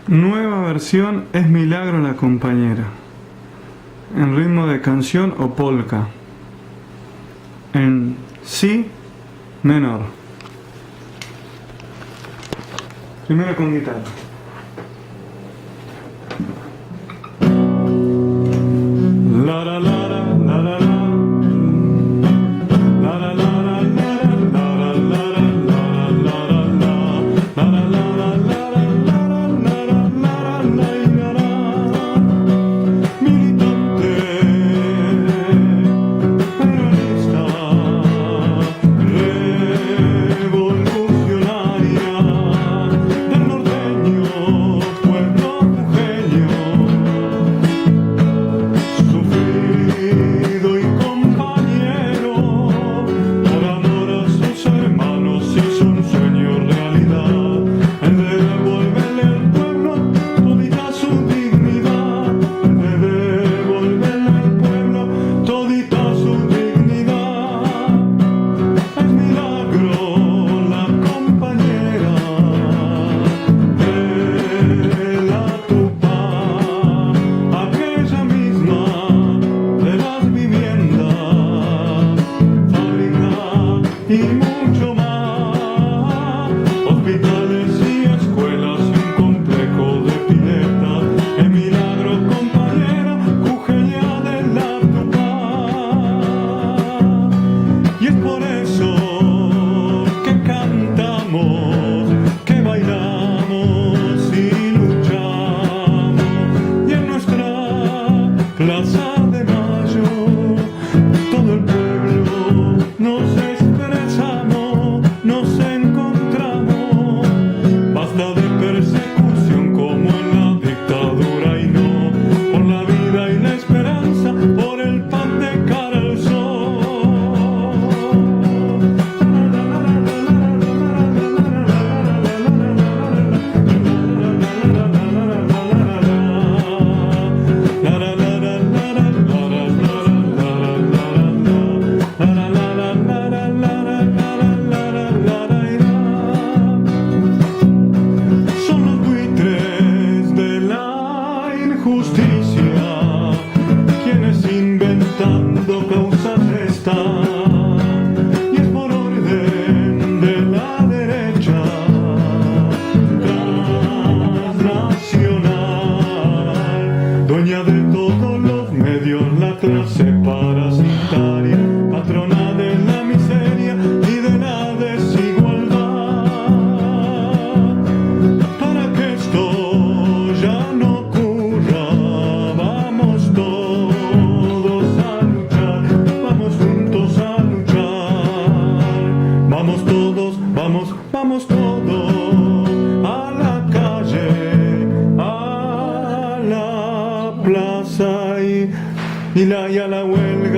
Nueva versión es Milagro la compañera, en ritmo de canción o polka, en si menor. Primero con guitarra. La la la la la la. Y mucho más, hospitales y escuelas, un complejo de piletas, el milagro compañera, Cujeña de la Tupac. Y es por eso que cantamos, que bailamos y luchamos, y en nuestra plaza de Mayo, todo el pueblo nos nos encontramos, basta de persecución como en la dictadura y no, por la vida y la esperanza, por el pan de cara al sol. Justicia, quienes inventando causas están, y es por orden de la derecha transnacional, dueña de todos los medios, la clase parasitaria, patrona de la miseria y de la desigualdad, para que esto ya no vamos todos a la calle, a la plaza y a la huelga.